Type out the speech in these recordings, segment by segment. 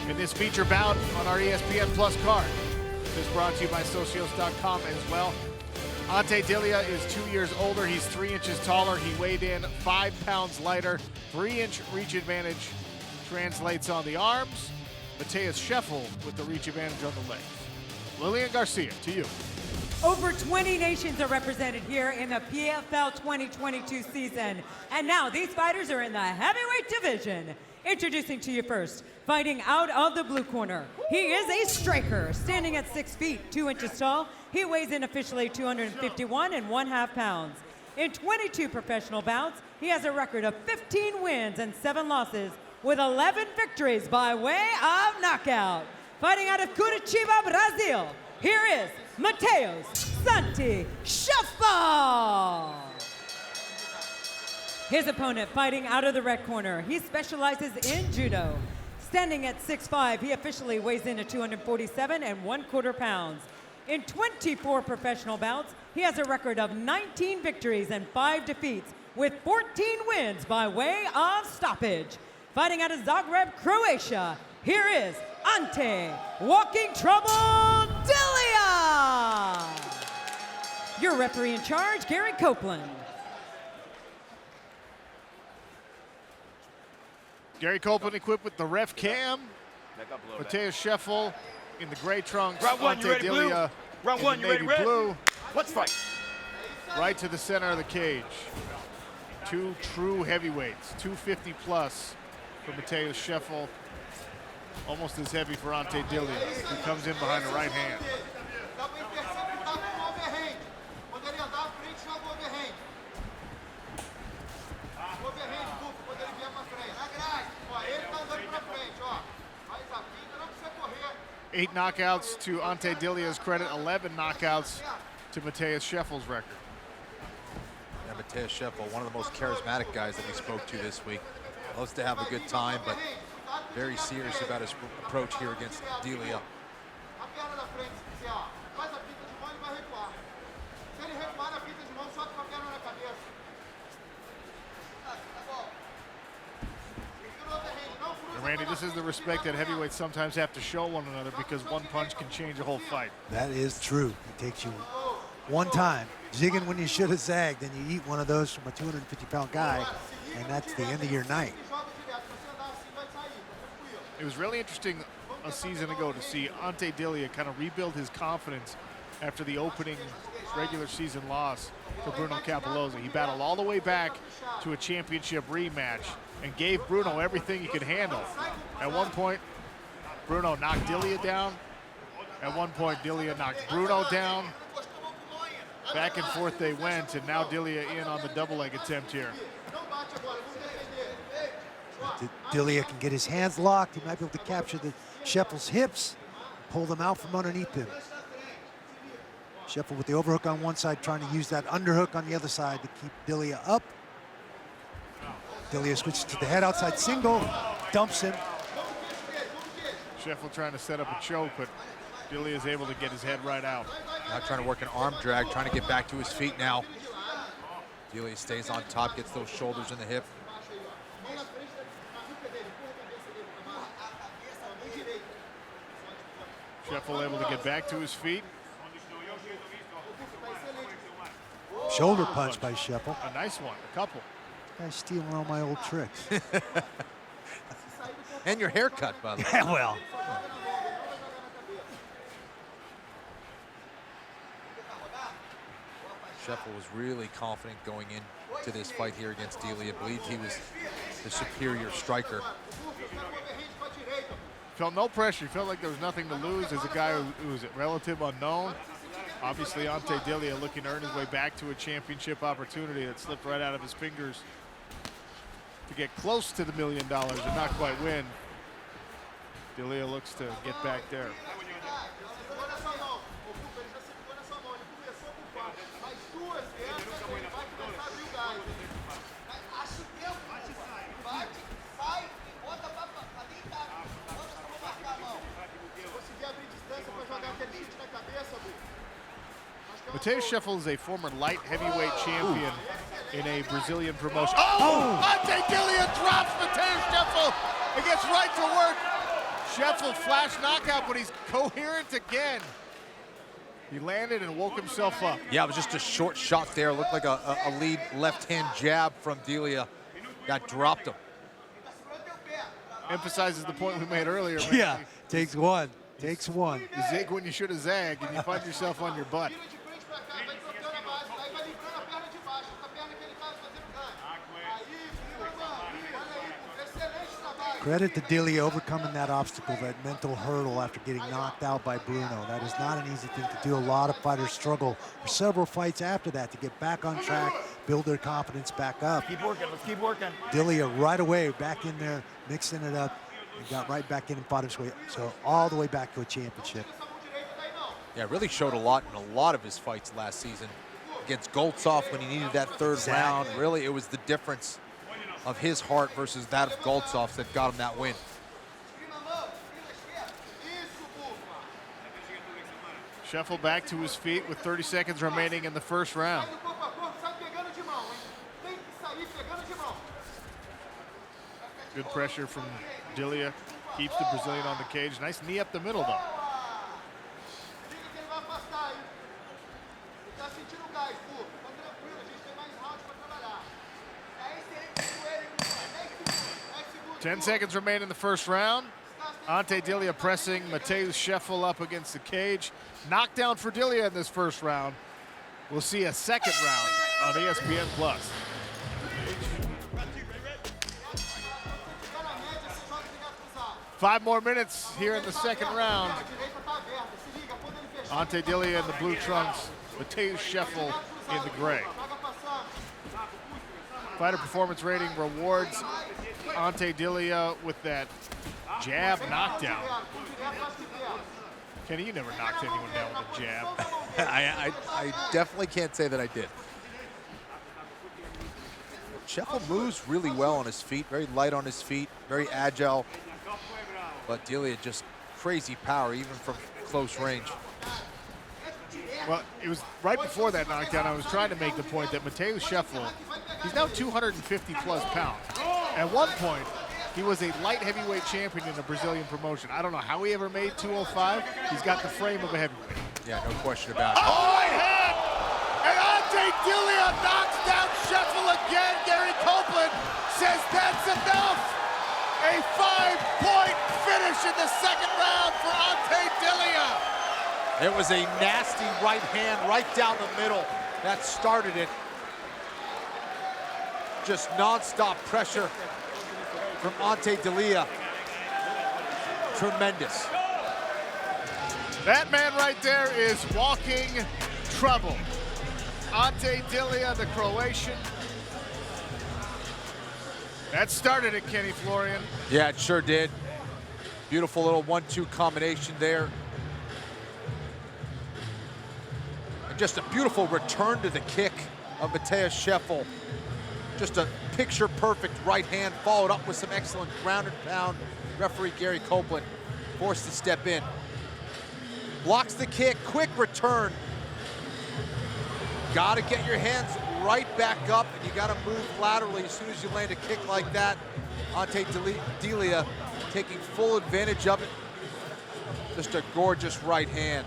in this feature bout on our ESPN Plus card. This is brought to you by Socios.com as well. Ante Delija is 2 years older. He's 3 inches taller. He weighed in 5 pounds lighter. 3-inch reach advantage translates on the arms. Matheus Scheffel with the reach advantage on the legs. Lillian Garcia, to you. Over 20 nations are represented here in the PFL 2022 season. And now these fighters are in the heavyweight division. Introducing to you first, fighting out of the blue corner. He is a striker, standing at 6 feet, 2 inches tall. He weighs in officially 251.5 pounds. In 22 professional bouts, he has a record of 15 wins and 7 losses, with 11 victories by way of knockout. Fighting out of Curitiba, Brazil, here is Matheus Ante Scheffel. His opponent fighting out of the red corner. He specializes in judo. Standing at 6'5", he officially weighs in at 247.25 pounds. In 24 professional bouts, he has a record of 19 victories and 5 defeats, with 14 wins by way of stoppage. Fighting out of Zagreb, Croatia, here is Ante Walking Trouble Delija. Your referee in charge, Gary Copeland. Gary Copeland equipped with the ref cam. Matheus Scheffel in the gray trunks. Round one, Ante you ready, blue? Delija Round one, in you the ready, navy red? blue. Let's fight. Right to the center of the cage. 2 true heavyweights, 250 plus for Matheus Scheffel. Almost as heavy for Ante Delija, who comes in behind the right hand. Eight knockouts to Ante Delija's credit, 11 knockouts to Matheus Scheffel's record. Yeah, Matheus Scheffel, one of the most charismatic guys that we spoke to this week. Loves to have a good time, but very serious about his approach here against Delija. And Randy, this is the respect that heavyweights sometimes have to show one another, because one punch can change a whole fight. That is true. It takes you one time, zigging when you should have zagged, and you eat one of those from a 250-pound guy, and that's the end of your night. It was really interesting a season ago to see Ante Delija kind of rebuild his confidence after the opening regular season loss to Bruno Capelozzi. He battled all the way back to a championship rematch and gave Bruno everything he could handle. At one point, Bruno knocked Delija down. At one point, Delija knocked Bruno down. Back and forth they went, and now Delija in on the double leg attempt here. Delija can get his hands locked. He might be able to capture the Scheffel's hips, pull them out from underneath him. Scheffel with the overhook on one side, trying to use that underhook on the other side to keep Delija up. Delija switches to the head outside single, dumps him. Scheffel trying to set up a choke, but Delija is able to get his head right out. Now trying to work an arm drag, trying to get back to his feet now. Delija stays on top, gets those shoulders in the hip. Scheffel able to get back to his feet. Shoulder punch by Scheffel. A nice one, a couple. Guy's stealing all my old tricks. And your haircut, by the way. Yeah, well. Scheffel was really confident going into this fight here against Delija. Believed he was the superior striker. Felt no pressure. He felt like there was nothing to lose as a guy who was a relative unknown. Obviously, Ante Delija looking to earn his way back to a championship opportunity that slipped right out of his fingers to get close to the $1 million and not quite win. Delija looks to get back there. Matheus Scheffel is a former light heavyweight champion in a Brazilian promotion. Oh! Ante Delija drops Matheus Scheffel and gets right to work. Scheffel flash knockout, but he's coherent again. He landed and woke himself up. Yeah, it was just a short shot there. Looked like a lead left-hand jab from Delija that dropped him. Emphasizes the point we made earlier. Yeah, takes one. Takes one. You zig when you should have zagged, and you find yourself on your butt. Credit to Delija overcoming that obstacle, that mental hurdle after getting knocked out by Bruno. That is not an easy thing to do. A lot of fighters struggle for several fights after that to get back on track, build their confidence back up. Keep working, let's keep working. Delija right away back in there, mixing it up, and got right back in and fought his way, so all the way back to a championship. Yeah, really showed a lot in a lot of his fights last season. Against Goltsov when he needed that third round. Really, it was the difference of his heart versus that of Goltsov that got him that win. Scheffel back to his feet with 30 seconds remaining in the first round. Good pressure from Delija. Keeps the Brazilian on the cage. Nice knee up the middle, though. Ten seconds remain in the first round. Ante Delija pressing Matheus Scheffel up against the cage. Knockdown for Delija in this first round. We'll see a second round on ESPN+. 5 more minutes here in the second round. Ante Delija in the blue trunks, Matheus Scheffel in the gray. Fighter performance rating rewards Ante Delija with that jab knockdown. Kenny, you never knocked anyone down with a jab. I definitely can't say that I did. Scheffel moves really well on his feet, very light on his feet, very agile. But Delija just crazy power, even from close range. Well, it was right before that knockdown, I was trying to make the point that Matheus Scheffel, he's now 250 plus pounds. At one point, he was a light heavyweight champion in a Brazilian promotion. I don't know how he ever made 205. He's got the frame of a heavyweight. Yeah, no question about it. Oh, right hand! And Ante Delija knocks down Scheffel again. Gary Copeland says that's enough. A 5-point finish in the second round for Ante Delija. It was a nasty right hand right down the middle that started it. Just non-stop pressure from Ante Delija. Tremendous. That man right there is walking trouble. Ante Delija, the Croatian. That started it, Kenny Florian. Yeah, it sure did. Beautiful little 1-2 combination there. And just a beautiful return to the kick of Matheus Scheffel. Just a picture-perfect right hand, followed up with some excellent ground and pound. Referee Gary Copeland forced to step in. Blocks the kick, quick return. Gotta get your hands right back up, and you gotta move laterally as soon as you land a kick like that. Ante Delija taking full advantage of it. Just a gorgeous right hand.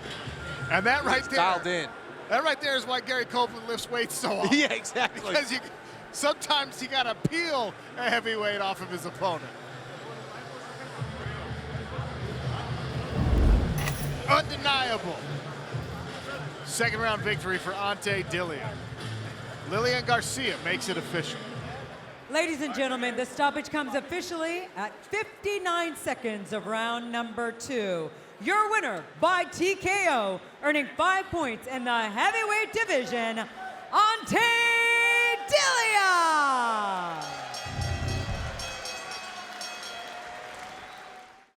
And that right there, dialed in. That right there is why Gary Copeland lifts weights so often. Yeah, exactly. Because sometimes you gotta peel a heavyweight off of his opponent. Undeniable. Second round victory for Ante Delija. Lillian Garcia makes it official. Ladies and gentlemen, the stoppage comes officially at 59 seconds of round number 2. Your winner by TKO, earning 5 points in the heavyweight division, Ante Delija.